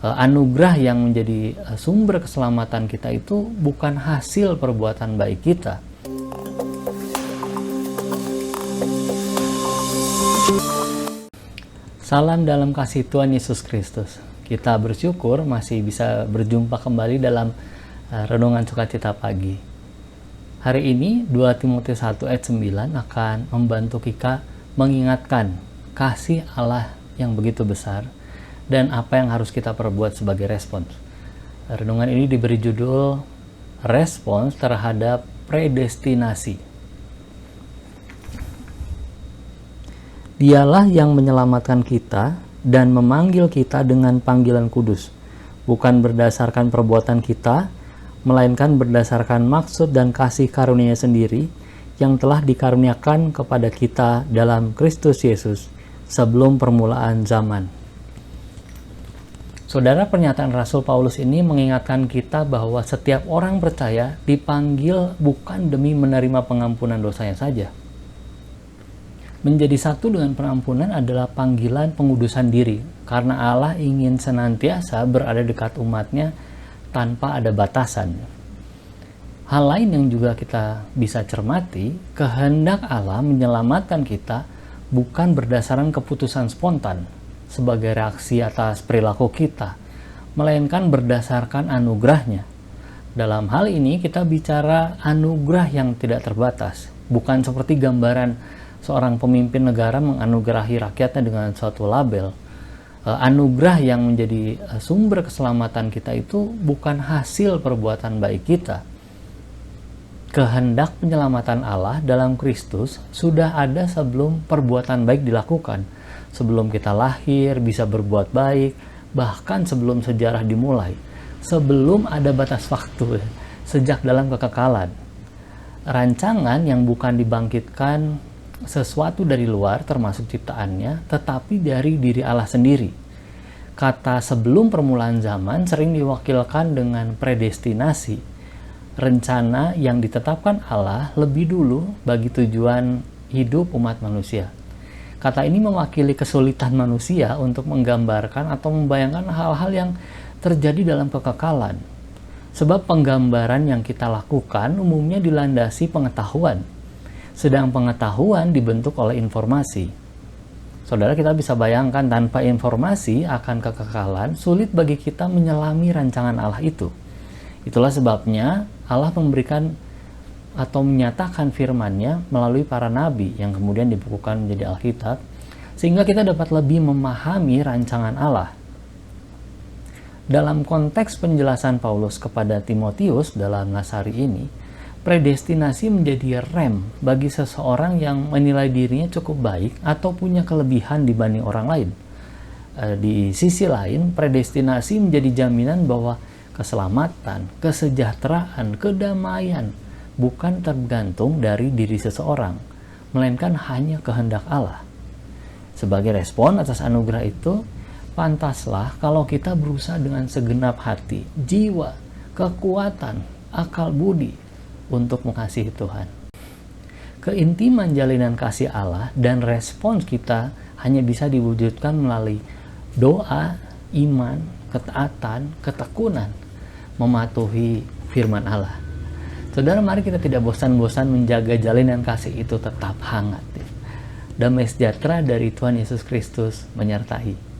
Anugerah yang menjadi sumber keselamatan kita itu bukan hasil perbuatan baik kita. Salam dalam kasih Tuhan Yesus Kristus. Kita bersyukur masih bisa berjumpa kembali dalam Renungan Sukacita Pagi. Hari ini 2 Timotius 1 ayat 9 akan membantu kita mengingatkan kasih Allah yang begitu besar dan apa yang harus kita perbuat sebagai respons. Renungan ini diberi judul Respons terhadap Predestinasi. Dialah yang menyelamatkan kita dan memanggil kita dengan panggilan kudus, bukan berdasarkan perbuatan kita, melainkan berdasarkan maksud dan kasih karunia sendiri yang telah dikaruniakan kepada kita dalam Kristus Yesus sebelum permulaan zaman. Saudara, pernyataan Rasul Paulus ini mengingatkan kita bahwa setiap orang percaya dipanggil bukan demi menerima pengampunan dosanya saja. Menjadi satu dengan pengampunan adalah panggilan pengudusan diri, karena Allah ingin senantiasa berada dekat umatnya tanpa ada batasan. Hal lain yang juga kita bisa cermati, kehendak Allah menyelamatkan kita bukan berdasarkan keputusan spontan sebagai reaksi atas perilaku kita, melainkan berdasarkan anugerahnya. Dalam hal ini kita bicara anugerah yang tidak terbatas, bukan seperti gambaran seorang pemimpin negara menganugerahi rakyatnya dengan suatu label. Anugerah yang menjadi sumber keselamatan kita itu bukan hasil perbuatan baik kita. Kehendak penyelamatan Allah dalam Kristus sudah ada sebelum perbuatan baik dilakukan. Sebelum kita lahir bisa berbuat baik, bahkan sebelum sejarah dimulai. Sebelum ada batas waktu, sejak dalam kekekalan. Rancangan yang bukan dibangkitkan sesuatu dari luar termasuk ciptaannya, tetapi dari diri Allah sendiri. Kata sebelum permulaan zaman sering diwakilkan dengan predestinasi, rencana yang ditetapkan Allah lebih dulu bagi tujuan hidup umat manusia. Kata ini mewakili kesulitan manusia untuk menggambarkan atau membayangkan hal-hal yang terjadi dalam kekekalan. Sebab penggambaran yang kita lakukan umumnya dilandasi pengetahuan, sedang pengetahuan dibentuk oleh informasi. Saudara, kita bisa bayangkan tanpa informasi akan kekekalan, sulit bagi kita menyelami rancangan Allah itu. Itulah sebabnya Allah memberikan atau menyatakan firman-Nya melalui para nabi yang kemudian dibukukan menjadi Alkitab, sehingga kita dapat lebih memahami rancangan Allah. Dalam konteks penjelasan Paulus kepada Timotius dalam Nasari ini, predestinasi menjadi rem bagi seseorang yang menilai dirinya cukup baik atau punya kelebihan dibanding orang lain. Di sisi lain, predestinasi menjadi jaminan bahwa keselamatan, kesejahteraan, kedamaian bukan tergantung dari diri seseorang, melainkan hanya kehendak Allah. Sebagai respon atas anugerah itu, pantaslah kalau kita berusaha dengan segenap hati, jiwa, kekuatan, akal budi, untuk mengasihi Tuhan. Keintiman jalinan kasih Allah dan respons kita hanya bisa diwujudkan melalui doa, iman, ketaatan, ketekunan, mematuhi firman Allah. Saudara, mari kita tidak bosan-bosan menjaga jalinan kasih itu tetap hangat. Damai sejahtera dari Tuhan Yesus Kristus menyertai.